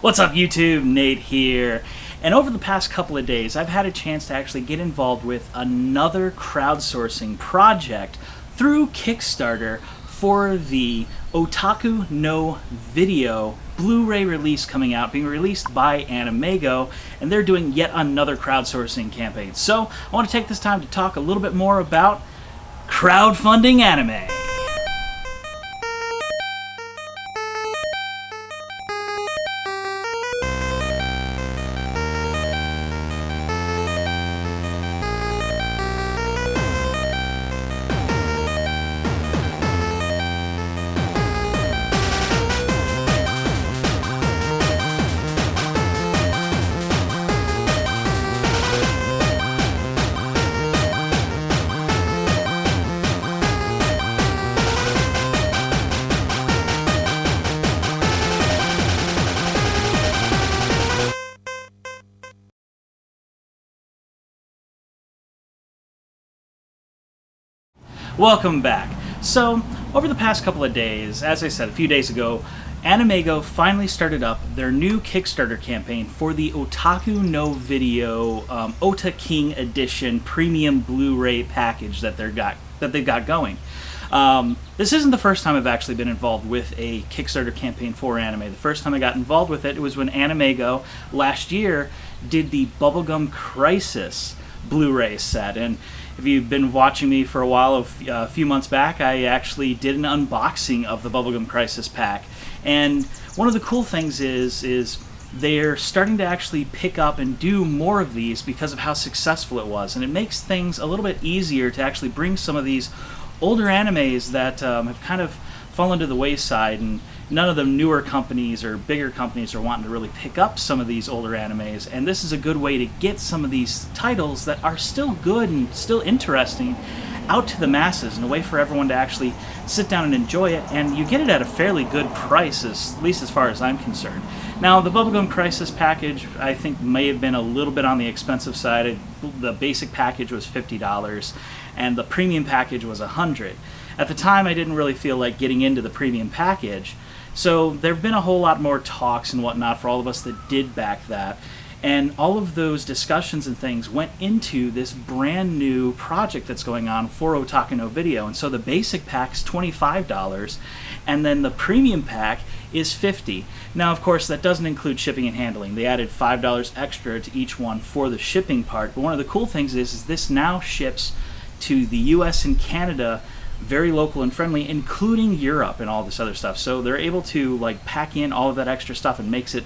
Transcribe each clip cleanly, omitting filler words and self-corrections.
What's up YouTube? Nate here. And over the past couple of days, I've had a chance to actually get involved with another crowdsourcing project through Kickstarter for the Otaku no Video Blu-ray release coming out, being released by Animego, and they're doing yet another crowdsourcing campaign. So I want to take this time to talk a little bit more about crowdfunding anime. Welcome back. So, over the past couple of days, as I said a few days ago, Animego finally started up their new Kickstarter campaign for the Otaku no Video Ota King Edition Premium Blu-ray package that they've got going. This isn't the first time I've actually been involved with a Kickstarter campaign for anime. The first time I got involved with it was when Animego last year did the Bubblegum Crisis Blu-ray set. And if you've been watching me for a while, a few months back, I actually did an unboxing of the Bubblegum Crisis pack. And one of the cool things is they're starting to actually pick up and do more of these because of how successful it was. And it makes things a little bit easier to actually bring some of these older animes that have kind of fallen to the wayside, and none of the newer companies or bigger companies are wanting to really pick up some of these older animes, and this is a good way to get some of these titles that are still good and still interesting out to the masses, and a way for everyone to actually sit down and enjoy it, and you get it at a fairly good price, at least as far as I'm concerned. Now, the Bubblegum Crisis package, I think, may have been a little bit on the expensive side. The basic package was $50, and the premium package was $100. At the time, I didn't really feel like getting into the premium package, so there have been a whole lot more talks and whatnot for all of us that did back that, and all of those discussions and things went into this brand new project that's going on for Otaku no Video. And so the basic pack's $25, and then the premium pack is $50. Now, of course, that doesn't include shipping and handling. They added $5 extra to each one for the shipping part, but one of the cool things is this now ships to the US and Canada very local and friendly, including Europe and all this other stuff. So they're able to pack in all of that extra stuff, and makes it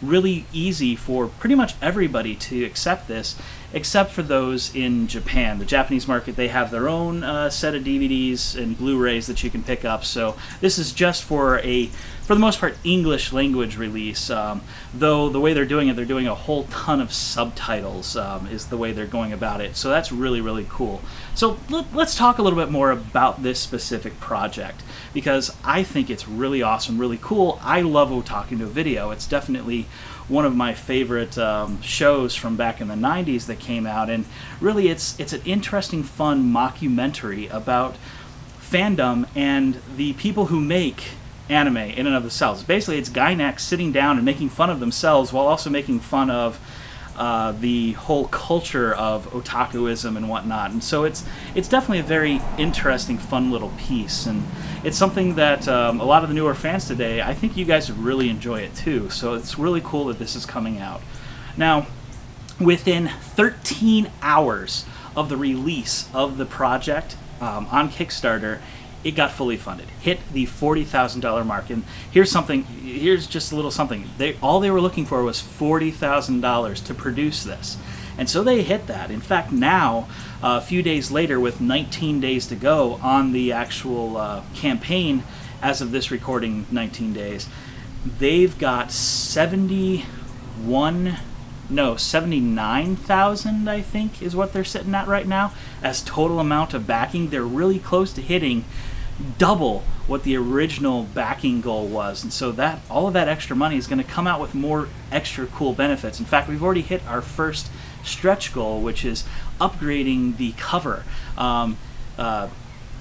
really easy for pretty much everybody to accept this, except for those in Japan. The Japanese market, they have their own set of DVDs and Blu-rays that you can pick up. So this is just for the most part, English language release. Though the way they're doing it, they're doing a whole ton of subtitles is the way they're going about it. So that's really, really cool. So let's talk a little bit more about this specific project, because I think it's really awesome, really cool. I love Otaku no Video. It's definitely one of my favorite shows from back in the 90s that came out, and really it's an interesting, fun mockumentary about fandom and the people who make anime in and of themselves. Basically, it's Gainax sitting down and making fun of themselves while also making fun of the whole culture of otakuism and whatnot. And so it's definitely a very interesting, fun little piece, and it's something that a lot of the newer fans today, I think you guys would really enjoy it too. So it's really cool that this is coming out. Now, within 13 hours of the release of the project on Kickstarter, it got fully funded, hit the $40,000 mark. And here's just a little something. All they were looking for was $40,000 to produce this. And so they hit that. In fact, now, a few days later, with 19 days to go on the actual campaign, as of this recording, 19 days, they've got 79,000, I think, is what they're sitting at right now as total amount of backing. They're really close to hitting double what the original backing goal was, and so that all of that extra money is going to come out with more extra cool benefits. In fact, we've already hit our first stretch goal, which is upgrading the cover.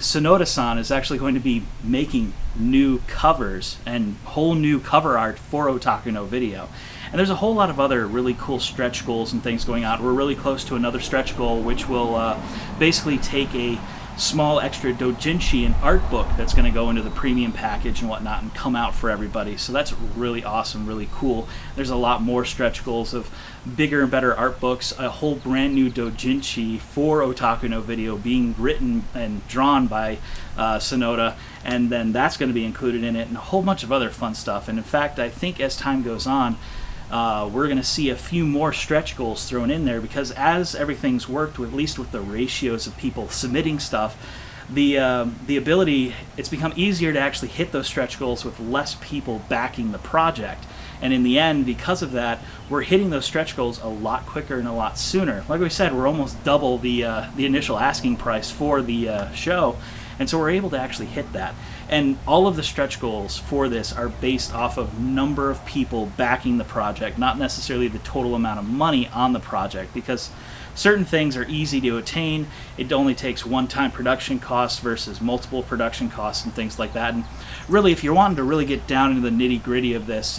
Sonoda-san is actually going to be making new covers and whole new cover art for Otaku no Video. And there's a whole lot of other really cool stretch goals and things going on. We're really close to another stretch goal, which will basically take a small extra doujinshi and art book that's going to go into the premium package and whatnot and come out for everybody. So that's really awesome, really cool. There's a lot more stretch goals of bigger and better art books, a whole brand new doujinshi for Otaku no Video being written and drawn by Sonoda, and then that's going to be included in it, and a whole bunch of other fun stuff. And in fact, I think as time goes on, we're going to see a few more stretch goals thrown in there, because as everything's worked, with, at least with the ratios of people submitting stuff, the ability, it's become easier to actually hit those stretch goals with less people backing the project. And in the end, because of that, we're hitting those stretch goals a lot quicker and a lot sooner. Like we said, we're almost double the initial asking price for the show, and so we're able to actually hit that. And all of the stretch goals for this are based off of number of people backing the project, not necessarily the total amount of money on the project, because certain things are easy to attain. It only takes one-time production costs versus multiple production costs and things like that. And really, if you're wanting to really get down into the nitty-gritty of this,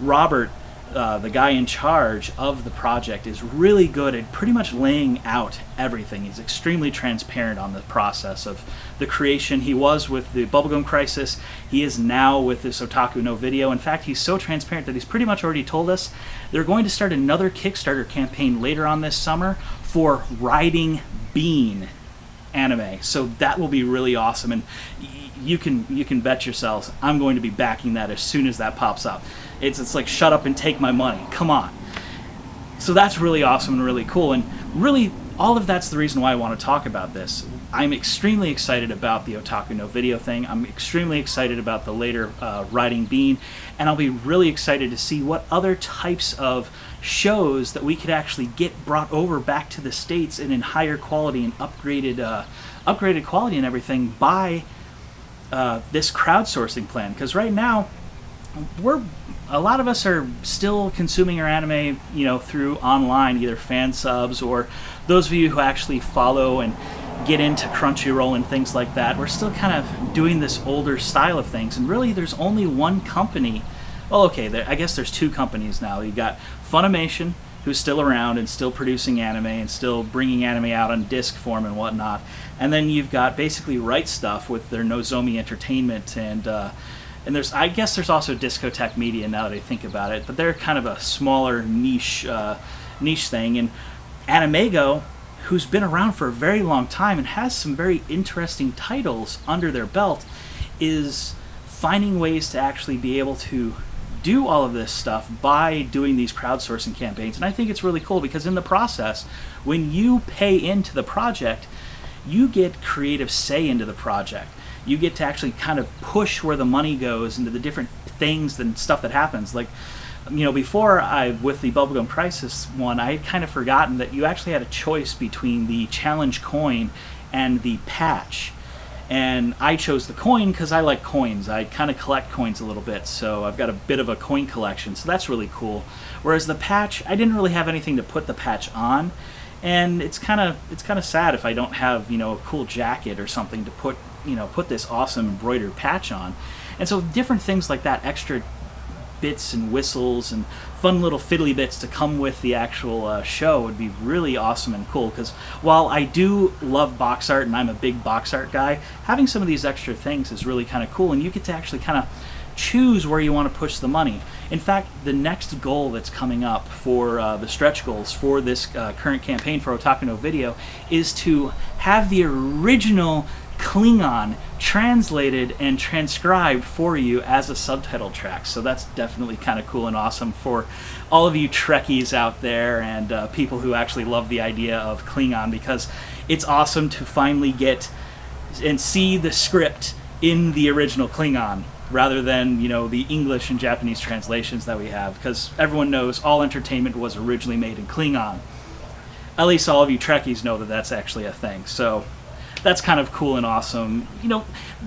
Robert, the guy in charge of the project, is really good at pretty much laying out everything. He's extremely transparent on the process of the creation. He was with the Bubblegum Crisis. He is now with this Otaku no Video. In fact, he's so transparent that he's pretty much already told us they're going to start another Kickstarter campaign later on this summer for Riding Bean anime. So that will be really awesome, and you can bet yourselves I'm going to be backing that as soon as that pops up. It's like, shut up and take my money. Come on. So that's really awesome and really cool, and really all of that's the reason why I want to talk about this. I'm extremely excited about the Otaku no Video thing. I'm extremely excited about the later Riding Bean, and I'll be really excited to see what other types of shows that we could actually get brought over back to the States and in higher quality and upgraded quality and everything by this crowdsourcing plan. Because right now, a lot of us are still consuming our anime, through online, either fan subs or those of you who actually follow and get into Crunchyroll and things like that. We're still kind of doing this older style of things, and really there's only one company. Well, okay, I guess there's two companies now. You got Funimation, who's still around and still producing anime and still bringing anime out on disc form and whatnot, and then you've got basically Right Stuff with their Nozomi Entertainment, and I guess there's also Discotek Media now that I think about it, but they're kind of a smaller niche thing. And Animego, who's been around for a very long time and has some very interesting titles under their belt, is finding ways to actually be able to do all of this stuff by doing these crowdsourcing campaigns. And I think it's really cool, because in the process, when you pay into the project, you get creative say into the project. You get to actually kind of push where the money goes into the different things and stuff that happens. Like, before with the Bubblegum Crisis one, I had kind of forgotten that you actually had a choice between the challenge coin and the patch. And I chose the coin because I like coins. I kind of collect coins a little bit, so I've got a bit of a coin collection, so that's really cool. Whereas the patch, I didn't really have anything to put the patch on, and it's kind of sad if I don't have a cool jacket or something to put this awesome embroidered patch on. And so different things like that, extra bits and whistles and fun little fiddly bits to come with the actual show would be really awesome and cool. Because while I do love box art and I'm a big box art guy, having some of these extra things is really kind of cool, and you get to actually kind of choose where you want to push the money. In fact, the next goal that's coming up for the stretch goals for this current campaign for Otaku no Video is to have the original Klingon translated and transcribed for you as a subtitle track. So that's definitely kind of cool and awesome for all of you Trekkies out there and people who actually love the idea of Klingon, because it's awesome to finally get and see the script in the original Klingon rather than the English and Japanese translations that we have, because everyone knows all entertainment was originally made in Klingon. At least all of you Trekkies know that that's actually a thing. So that's kind of cool and awesome.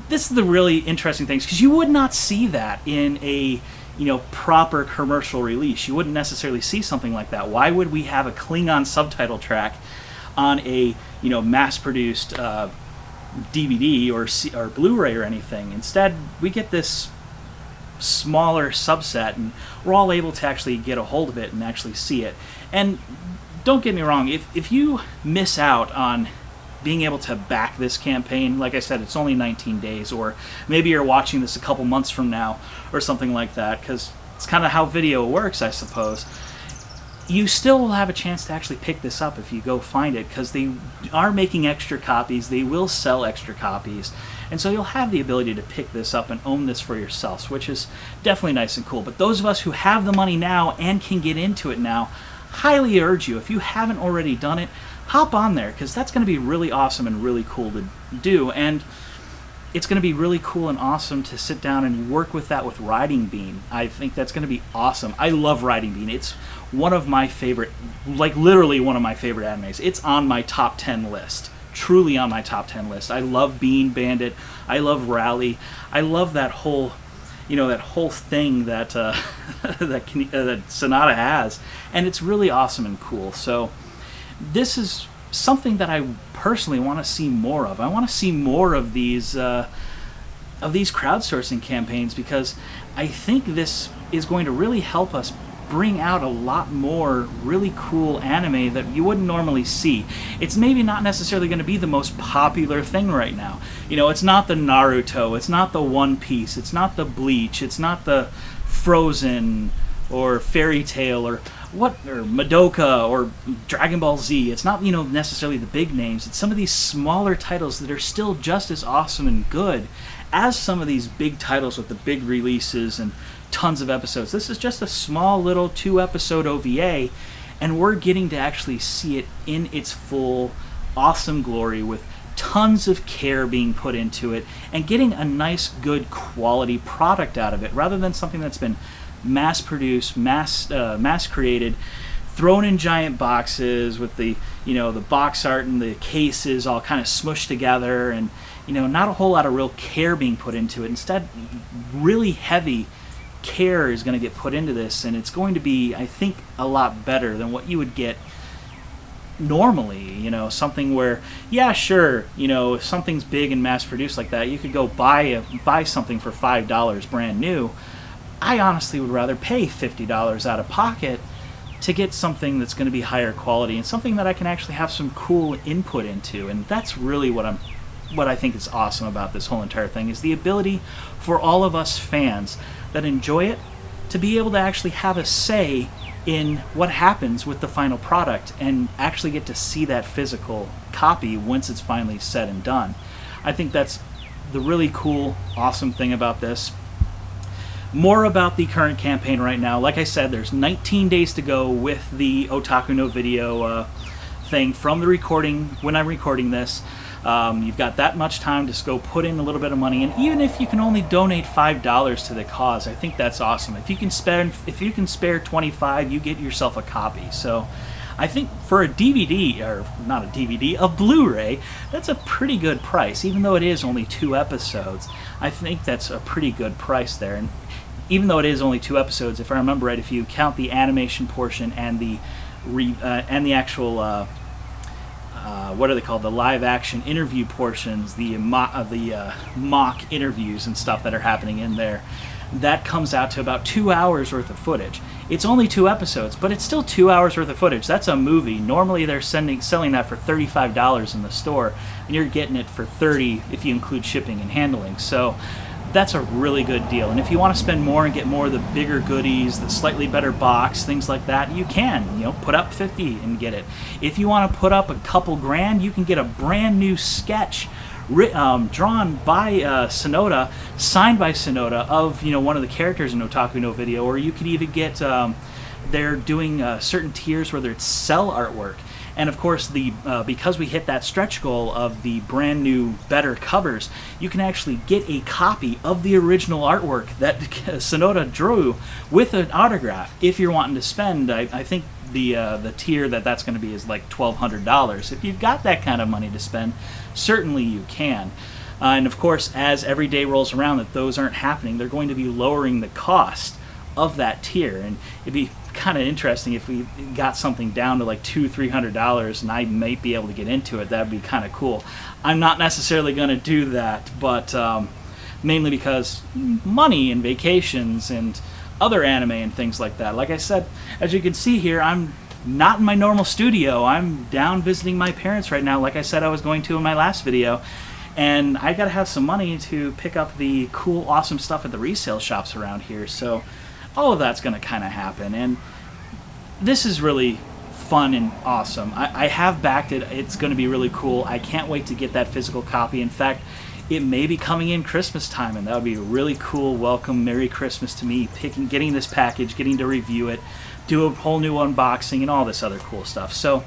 This is the really interesting things, because you would not see that in a proper commercial release. You wouldn't necessarily see something like that. Why would we have a Klingon subtitle track on a mass-produced DVD or Blu-ray or anything. Instead, we get this smaller subset, and we're all able to actually get a hold of it and actually see it. And don't get me wrong, if you miss out on being able to back this campaign, like I said, it's only 19 days, or maybe you're watching this a couple months from now or something like that, because it's kind of how video works, I suppose. You still will have a chance to actually pick this up if you go find it, because they are making extra copies, they will sell extra copies, and so you'll have the ability to pick this up and own this for yourselves, which is definitely nice and cool. But those of us who have the money now and can get into it now, highly urge you, if you haven't already done it, hop on there, because that's going to be really awesome and really cool to do. And it's going to be really cool and awesome to sit down and work with that with Riding Bean. I think that's going to be awesome. I love Riding Bean. It's one of my favorite, like literally one of my favorite animes. It's on my top 10 list. Truly on my top 10 list. I love Bean Bandit. I love Rally. I love that whole, that whole thing that that Sonata has, and it's really awesome and cool. So this is something that I personally want to see more of. I want to see more of these crowdsourcing campaigns, because I think this is going to really help us bring out a lot more really cool anime that you wouldn't normally see. It's maybe not necessarily going to be the most popular thing right now. It's not the Naruto, it's not the One Piece, it's not the Bleach, it's not the Frozen or Fairy Tail or Madoka or Dragon Ball Z. It's not, necessarily the big names. It's some of these smaller titles that are still just as awesome and good as some of these big titles with the big releases and tons of episodes. This is just a small little 2-episode OVA, and we're getting to actually see it in its full awesome glory, with tons of care being put into it and getting a nice, good quality product out of it, rather than something that's been mass-produced, mass-created, thrown in giant boxes with the box art and the cases all kind of smushed together, and not a whole lot of real care being put into it. Instead, really heavy care is going to get put into this, and it's going to be, I think, a lot better than what you would get normally. Something where, yeah, sure, if something's big and mass-produced like that, you could go buy something for $5 brand new. I honestly would rather pay $50 out of pocket to get something that's going to be higher quality and something that I can actually have some cool input into. And that's really what I think is awesome about this whole entire thing, is the ability for all of us fans that enjoy it to be able to actually have a say in what happens with the final product and actually get to see that physical copy once it's finally said and done. I think that's the really cool, awesome thing about this. More about the current campaign right now. Like I said, there's 19 days to go with the Otaku no Video thing from the recording, when I'm recording this. You've got that much time to just go put in a little bit of money, and even if you can only donate $5 to the cause, I think that's awesome. If you can spare $25, you get yourself a copy. So I think for a DVD, or not a DVD, a Blu-ray, that's a pretty good price. Even though it is only 2 episodes, I think that's a pretty good price there. And even though it is only 2 episodes, if I remember right, if you count the animation portion and the actual what are they called? The live-action interview portions, the mock interviews and stuff that are happening in there, that comes out to about 2 hours worth of footage. It's only 2 episodes, but it's still 2 hours worth of footage. That's a movie. Normally they're selling that for $35 in the store, and you're getting it for $30 if you include shipping and handling. So that's a really good deal. And if you want to spend more and get more of the bigger goodies, the slightly better box, things like that, you can, put up $50 and get it. If you want to put up a couple grand, you can get a brand new sketch drawn by Sonoda, signed by Sonoda, of one of the characters in Otaku no Video. Or you could even get they're doing certain tiers where it's cell artwork. And of course, because we hit that stretch goal of the brand new, better covers, you can actually get a copy of the original artwork that Sonoda drew with an autograph. If you're wanting to spend, I think the tier that's going to be is like $1,200. If you've got that kind of money to spend, certainly you can. And of course, as every day rolls around that those aren't happening, they're going to be lowering the cost of that tier, and it'd be kind of interesting if we got something down to like $200-300 and I might be able to get into it. That'd be kind of cool. I'm not necessarily going to do that, but mainly because money and vacations and other anime and things like that. Like I said, as you can see here, I'm not in my normal studio. I'm down visiting my parents right now, like I said I was going to in my last video, and I gotta have some money to pick up the cool, awesome stuff at the resale shops around here. So all of that's gonna kind of happen, and this is really fun and awesome. I have backed it. It's going to be really cool. I can't wait to get that physical copy. In fact, it may be coming in Christmas time, and that would be a really cool welcome, Merry Christmas to me, getting this package, getting to review it, do a whole new unboxing, and all this other cool stuff. So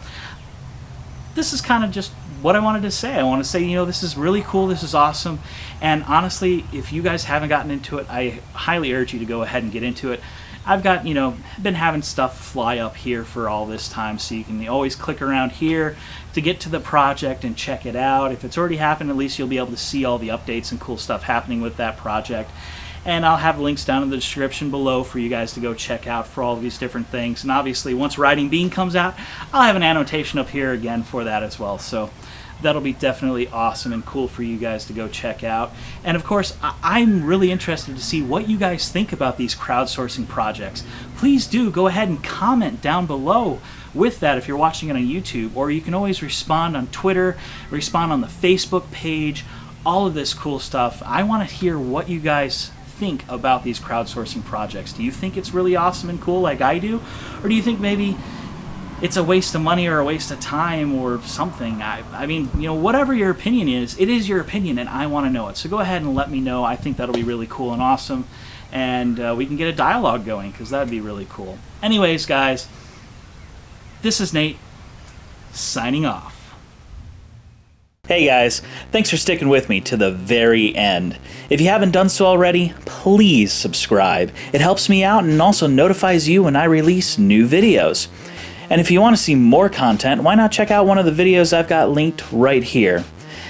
this is kind of just what I wanted to say. I want to say, you know, this is really cool, this is awesome, and honestly, if you guys haven't gotten into it, I highly urge you to go ahead and get into it. I've got, you know, been having stuff fly up here for all this time, so you can always click around here to get to the project and check it out. If it's already happened, at least you'll be able to see all the updates and cool stuff happening with that project. And I'll have links down in the description below for you guys to go check out for all of these different things. And obviously, once Riding Bean comes out, I'll have an annotation up here again for that as well. So that'll be definitely awesome and cool for you guys to go check out. And of course, I'm really interested to see what you guys think about these crowdsourcing projects. Please do go ahead and comment down below with that if you're watching it on YouTube, or you can always respond on Twitter, respond on the Facebook page, all of this cool stuff. I want to hear what you guys think about these crowdsourcing projects. Do you think it's really awesome and cool like I do? Or do you think maybe it's a waste of money or a waste of time or something? I mean, you know, whatever your opinion is, it is your opinion, and I want to know it. So go ahead and let me know. I think that'll be really cool and awesome, and we can get a dialogue going, because that'd be really cool. Anyways, guys, this is Nate, signing off. Hey guys, thanks for sticking with me to the very end. If you haven't done so already, please subscribe. It helps me out and also notifies you when I release new videos. And if you want to see more content, why not check out one of the videos I've got linked right here.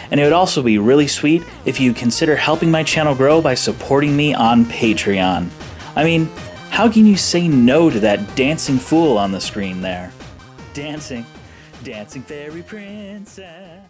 And it would also be really sweet if you consider helping my channel grow by supporting me on Patreon. I mean, how can you say no to that dancing fool on the screen there? Dancing, dancing fairy princess.